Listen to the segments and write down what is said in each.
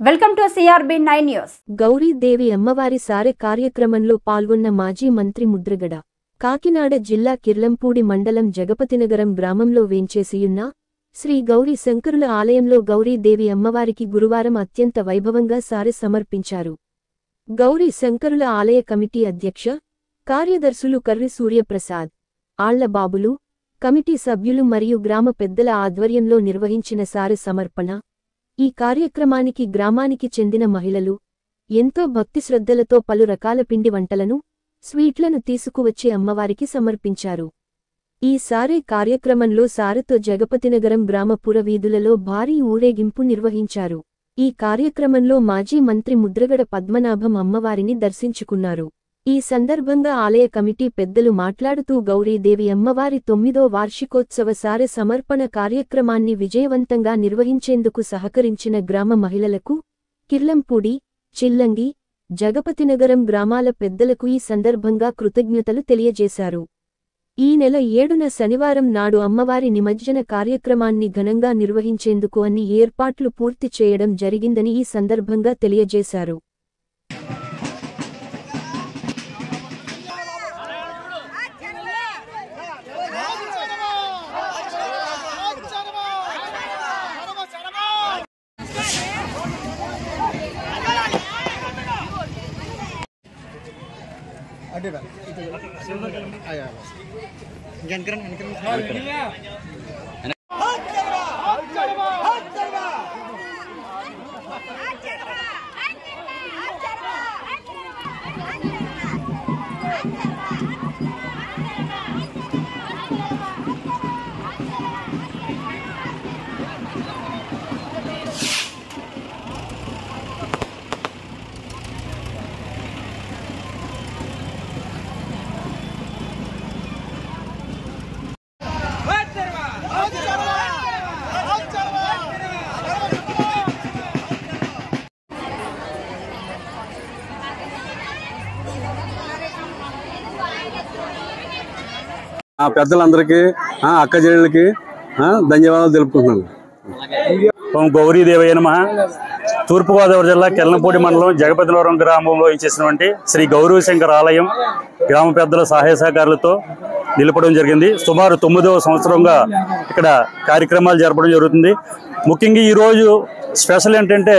Welcome to CRB9 news. Gauri Devi అమ్మవారి సారె కార్యక్రమంలో పాల్గొన్న మాజీ మంత్రి ముద్రగడ. కాకినాడ జిల్లా కిర్లంపూడి మండలం జగపతినగరం గ్రామంలో వేంచేసియున్న శ్రీ గౌరీ శంకరుల ఆలయంలో గౌరీదేవి అమ్మవారికి గురువారం అత్యంత వైభవంగా సారె సమర్పించారు. గౌరీ శంకరుల ఆలయ కమిటీ అధ్యక్ష, కార్యదర్శులు కర్రి సూర్యప్రసాద్, ఆళ్లబాబులు, కమిటీ సభ్యులు మరియు గ్రామ పెద్దల ఆధ్వర్యంలో నిర్వహించిన సారె సమర్పణ. ఈ కార్యక్రమానికి గ్రామానికి చెందిన మహిళలు ఎంతో భక్తిశ్రద్ధలతో పలు రకాల పిండి వంటలను, స్వీట్లను తీసుకువచ్చి అమ్మవారికి సమర్పించారు. ఈ సారె కార్యక్రమంలో సారెతో జగపతినగరం గ్రామ పురవీధులలో భారీ ఊరేగింపు నిర్వహించారు. ఈ కార్యక్రమంలో మాజీ మంత్రి ముద్రగడ పద్మనాభం అమ్మవారిని దర్శించుకున్నారు. ఈ సందర్భంగా ఆలయ కమిటీ పెద్దలు మాట్లాడుతూ గౌరీదేవి అమ్మవారి 9వ వార్షికోత్సవ సారె సమర్పణ కార్యక్రమాన్ని విజయవంతంగా నిర్వహించేందుకు సహకరించిన గ్రామ మహిళలకు, కిర్లంపూడి, చిల్లంగి, జగపతినగరం గ్రామాల పెద్దలకు ఈ సందర్భంగా కృతజ్ఞతలు తెలియజేశారు. ఈ నెల 7న శనివారం నాడు అమ్మవారి నిమజ్జన కార్యక్రమాన్ని ఘనంగా నిర్వహించేందుకు అన్ని ఏర్పాట్లు పూర్తి చేయడం జరిగిందని ఈ సందర్భంగా తెలియజేశారు. పెద్దలందరికీ అక్క చెల్లెళ్ళకి ధన్యవాదాలు తెలుపుకుంటున్నాను. ఓం గౌరీదేవయ్య నమః. తూర్పుగోదావరి జిల్లా కిర్లంపూడి మండలం జగపతినగరం గ్రామంలో ఇచ్చేసినటువంటి శ్రీ గౌరీ శంకర ఆలయం గ్రామ పెద్దల సహాయ సహకారాలతో నిలపడం జరిగింది. సుమారు 9వ సంవత్సరంగా ఇక్కడ కార్యక్రమాలు జరపడం జరుగుతుంది. ముఖ్యంగా ఈరోజు స్పెషల్ ఏంటంటే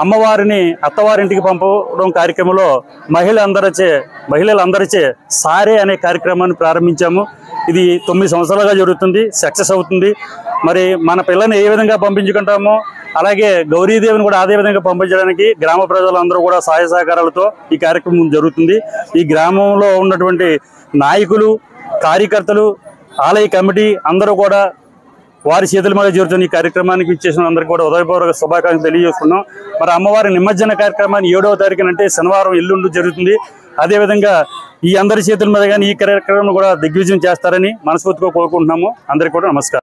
అమ్మవారిని అత్తవారింటికి పంపడం కార్యక్రమంలో మహిళలందరిచే సారే అనే కార్యక్రమాన్ని ప్రారంభించాము. ఇది 9 సంవత్సరాలుగా జరుగుతుంది, సక్సెస్ అవుతుంది. మరి మన పిల్లని ఏ విధంగా పంపించుకుంటామో అలాగే గౌరీదేవిని కూడా అదే విధంగా పంపించడానికి గ్రామ ప్రజలందరూ కూడా సహాయ సహకారాలతో ఈ కార్యక్రమం జరుగుతుంది. ఈ గ్రామంలో ఉన్నటువంటి నాయకులు, కార్యకర్తలు, ఆలయ కమిటీ అందరూ కూడా వారి చేతుల మీద జరుగుతున్న ఈ కార్యక్రమానికి ఇచ్చేసిన అందరికీ కూడా ఉదయపూర్వక శుభాకాంక్షలు తెలియజేస్తున్నాం. మరి అమ్మవారి నిమజ్జన కార్యక్రమాన్ని 7వ తారీఖున అంటే శనివారం ఎల్లుండి జరుగుతుంది. అదేవిధంగా ఈ అందరి చేతుల మీద కానీ ఈ కార్యక్రమం కూడా దిగ్విజయం చేస్తారని మనస్ఫూర్తిగా కోరుకుంటున్నాము. అందరికీ కూడా నమస్కారం.